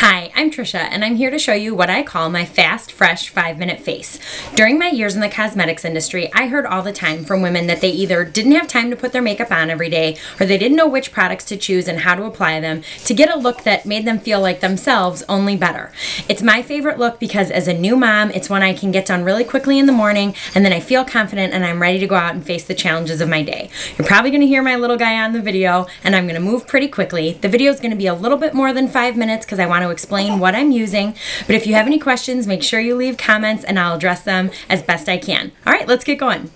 Hi, I'm Trisha, and I'm here to show you what I call my fast, fresh 5-minute face. During my years in the cosmetics industry, I heard all the time from women that they either didn't have time to put their makeup on every day, or they didn't know which products to choose and how to apply them to get a look that made them feel like themselves, only better. It's my favorite look because as a new mom, it's one I can get done really quickly in the morning, and then I feel confident and I'm ready to go out and face the challenges of my day. You're probably going to hear my little guy on the video, and I'm going to move pretty quickly. The video is going to be a little bit more than 5 minutes because I want to explain what I'm using, but if you have any questions, make sure you leave comments and I'll address them as best I can. All right, let's get going.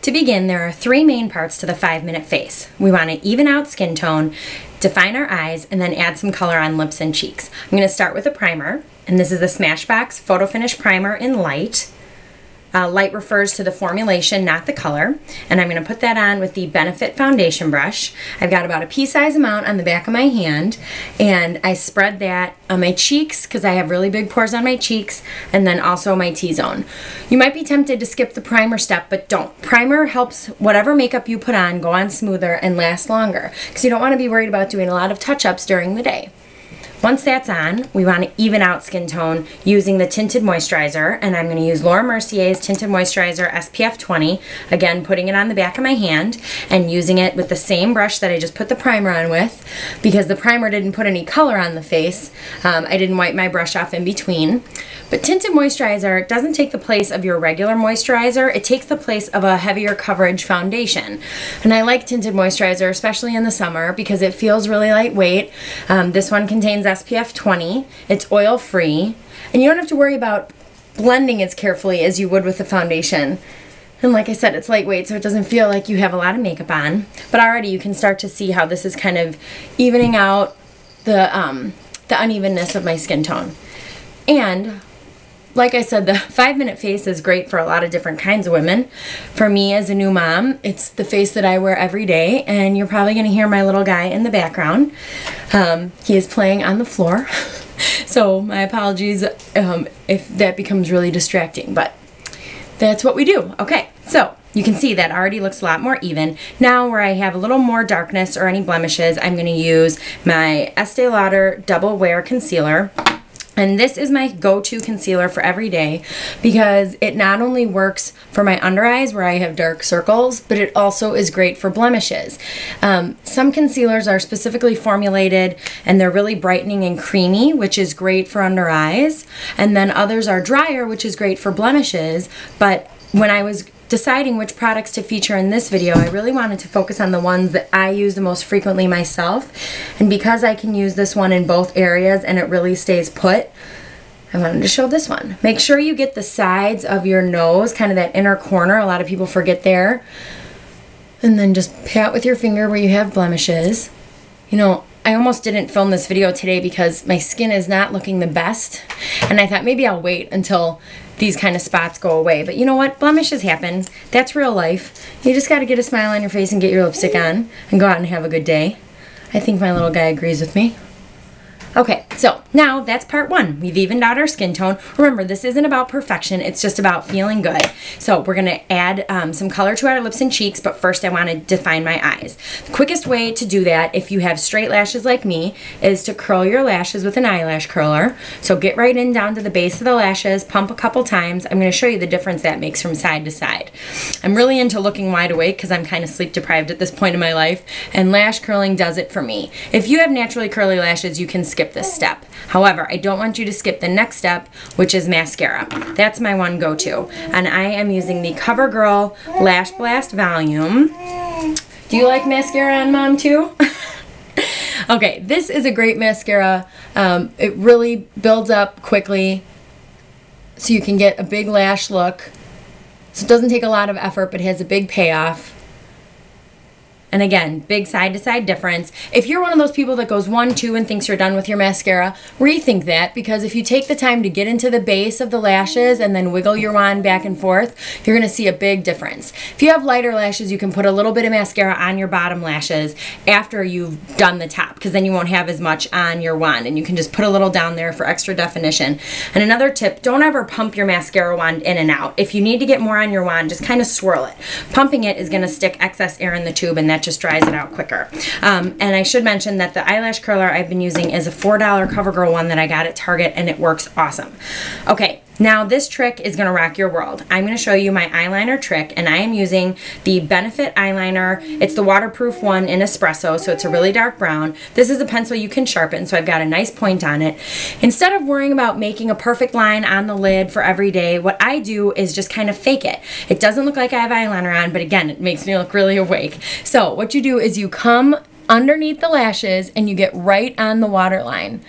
To begin, there are 3 main parts to the 5-minute face. We want to even out skin tone, define our eyes, and then add some color on lips and cheeks. I'm going to start with a primer, and this is the Smashbox Photo Finish Primer in Light. Light refers to the formulation, not the color. And I'm going to put that on with the Benefit foundation brush. I've got about a pea-size amount on the back of my hand, and I spread that on my cheeks because I have really big pores on my cheeks, and then also my T-zone. You might be tempted to skip the primer step, but don't. Primer helps whatever makeup you put on go on smoother and last longer because you don't want to be worried about doing a lot of touch-ups during the day. Once that's on, we want to even out skin tone using the Tinted Moisturizer, and I'm going to use Laura Mercier's Tinted Moisturizer SPF 20, again putting it on the back of my hand and using it with the same brush that I just put the primer on with because the primer didn't put any color on the face. I didn't wipe my brush off in between. But Tinted Moisturizer doesn't take the place of your regular moisturizer, it takes the place of a heavier coverage foundation. And I like Tinted Moisturizer, especially in the summer, because it feels really lightweight. This one contains SPF 20, it's oil free, and you don't have to worry about blending as carefully as you would with the foundation. And like I said, it's lightweight, so it doesn't feel like you have a lot of makeup on. But already you can start to see how this is kind of evening out the unevenness of my skin tone. And like I said, the 5-minute face is great for a lot of different kinds of women. For me as a new mom, it's the face that I wear every day, and you're probably going to hear my little guy in the background. He is playing on the floor, so my apologies if that becomes really distracting, but that's what we do. Okay, so you can see that already looks a lot more even. Now where I have a little more darkness or any blemishes, I'm going to use my Estee Lauder Double Wear Concealer. And this is my go-to concealer for every day because it not only works for my under eyes where I have dark circles, but it also is great for blemishes. Some concealers are specifically formulated and they're really brightening and creamy, which is great for under eyes. And then others are drier, which is great for blemishes. But when I was deciding which products to feature in this video, I really wanted to focus on the ones that I use the most frequently myself. And because I can use this one in both areas and it really stays put, I wanted to show this one. Make sure you get the sides of your nose, kind of that inner corner. A lot of people forget there. And then just pat with your finger where you have blemishes. You know, I almost didn't film this video today because my skin is not looking the best. And I thought maybe I'll wait until these kind of spots go away. But you know what? Blemishes happen. That's real life. You just got to get a smile on your face and get your lipstick on and go out and have a good day. I think my little guy agrees with me. Okay, so now that's part 1. We've evened out our skin tone. Remember, this isn't about perfection, it's just about feeling good. So we're going to add some color to our lips and cheeks, but first I want to define my eyes. The quickest way to do that, if you have straight lashes like me, is to curl your lashes with an eyelash curler. So get right in down to the base of the lashes, pump a couple times. I'm going to show you the difference that makes from side to side. I'm really into looking wide awake because I'm kind of sleep deprived at this point in my life, and lash curling does it for me. If you have naturally curly lashes, you can skip this step. However, I don't want you to skip the next step, which is mascara. That's my one go-to. And I am using the CoverGirl Lash Blast Volume. Do you like mascara on Mom too? Okay, this is a great mascara. It really builds up quickly so you can get a big lash look. So it doesn't take a lot of effort, but it has a big payoff. And again, big side-to-side difference. If you're one of those people that goes 1, 2 and thinks you're done with your mascara, rethink that, because if you take the time to get into the base of the lashes and then wiggle your wand back and forth, you're going to see a big difference. If you have lighter lashes, you can put a little bit of mascara on your bottom lashes after you've done the top, because then you won't have as much on your wand, and you can just put a little down there for extra definition. And another tip, don't ever pump your mascara wand in and out. If you need to get more on your wand, just kind of swirl it. Pumping it is going to stick excess air in the tube, and that just dries it out quicker. And I should mention that the eyelash curler I've been using is a $4 CoverGirl one that I got at Target, and it works awesome. Okay, now this trick is going to rock your world. I'm going to show you my eyeliner trick, and I am using the Benefit eyeliner. It's the waterproof one in espresso, so it's a really dark brown. This is a pencil you can sharpen, so I've got a nice point on it. Instead of worrying about making a perfect line on the lid for every day, what I do is just kind of fake it. It doesn't look like I have eyeliner on, but again, it makes me look really awake. So what you do is you come underneath the lashes and you get right on the waterline,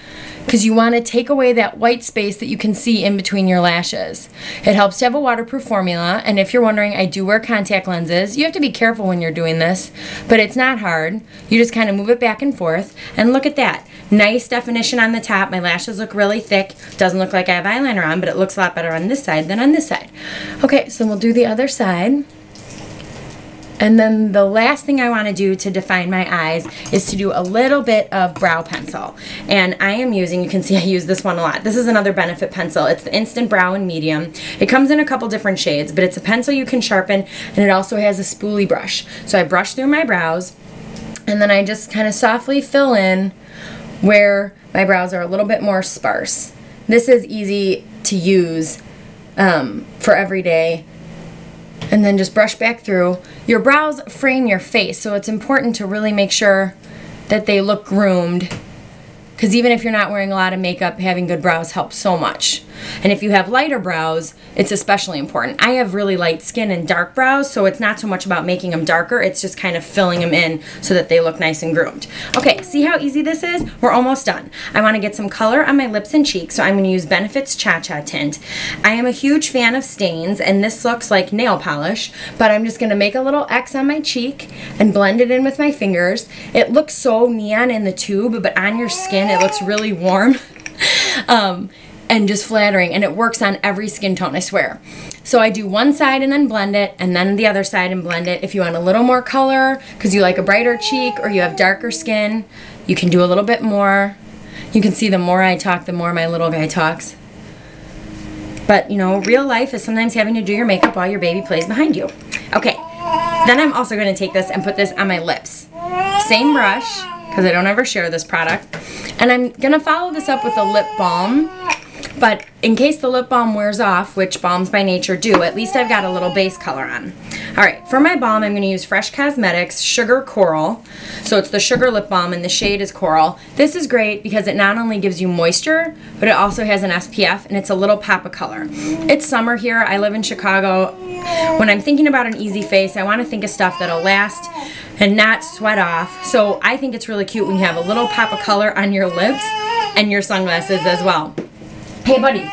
because you want to take away that white space that you can see in between your lashes. It helps to have a waterproof formula, and if you're wondering, I do wear contact lenses. You have to be careful when you're doing this, but it's not hard. You just kind of move it back and forth, and look at that. Nice definition on the top. My lashes look really thick. Doesn't look like I have eyeliner on, but it looks a lot better on this side than on this side. Okay, so we'll do the other side. And then the last thing I want to do to define my eyes is to do a little bit of brow pencil. And I am using, you can see I use this one a lot. This is another Benefit pencil. It's the Instant Brow in Medium. It comes in a couple different shades, but it's a pencil you can sharpen, and it also has a spoolie brush. So I brush through my brows, and then I just kind of softly fill in where my brows are a little bit more sparse. This is easy to use for every day. And then just brush back through. Your brows frame your face, so it's important to really make sure that they look groomed, because even if you're not wearing a lot of makeup, having good brows helps so much. And if you have lighter brows, it's especially important. I have really light skin and dark brows, so it's not so much about making them darker, it's just kind of filling them in so that they look nice and groomed. Okay, see how easy this is? We're almost done. I want to get some color on my lips and cheeks, so I'm going to use Benefit's Cha-Cha Tint. I am a huge fan of stains, and this looks like nail polish, but I'm just going to make a little X on my cheek and blend it in with my fingers. It looks so neon in the tube, but on your skin it looks really warm. And just flattering, and it works on every skin tone, I swear. So I do one side and then blend it, and then the other side and blend it. If you want a little more color, because you like a brighter cheek or you have darker skin, you can do a little bit more. You can see the more I talk, the more my little guy talks. But, you know, real life is sometimes having to do your makeup while your baby plays behind you. Okay, then I'm also going to take this and put this on my lips. Same brush, because I don't ever share this product. And I'm going to follow this up with a lip balm. But in case the lip balm wears off, which balms by nature do, at least I've got a little base color on. Alright, for my balm I'm going to use Fresh Cosmetics Sugar Coral. So it's the Sugar Lip Balm and the shade is Coral. This is great because it not only gives you moisture, but it also has an SPF, and it's a little pop of color. It's summer here. I live in Chicago. When I'm thinking about an easy face, I want to think of stuff that'll last and not sweat off. So I think it's really cute when you have a little pop of color on your lips and your sunglasses as well. Hey buddy,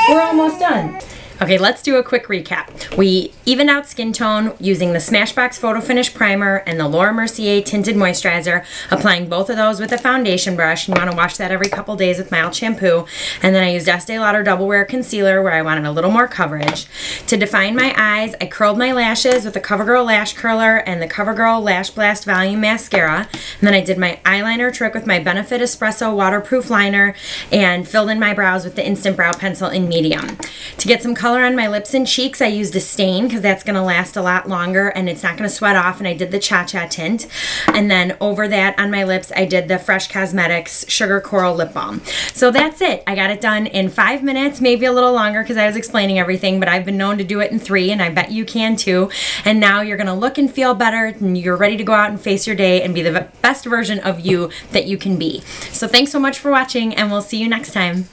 we're almost done. Okay, let's do a quick recap. We evened out skin tone using the Smashbox Photo Finish Primer and the Laura Mercier Tinted Moisturizer, applying both of those with a foundation brush. You want to wash that every couple days with mild shampoo. And then I used Estee Lauder Double Wear Concealer where I wanted a little more coverage. To define my eyes, I curled my lashes with the CoverGirl Lash Curler and the CoverGirl Lash Blast Volume Mascara. And then I did my eyeliner trick with my Benefit Espresso Waterproof Liner and filled in my brows with the Instant Brow Pencil in Medium. To get some color on my lips and cheeks, I used a stain because that's going to last a lot longer and it's not going to sweat off, and I did the Cha-Cha tint. And then over that on my lips, I did the Fresh Cosmetics Sugar Coral Lip Balm. So that's it. I got it done in 5 minutes, maybe a little longer because I was explaining everything, but I've been known to do it in 3, and I bet you can too. And now you're going to look and feel better, and you're ready to go out and face your day and be the best version of you that you can be. So thanks so much for watching, and we'll see you next time.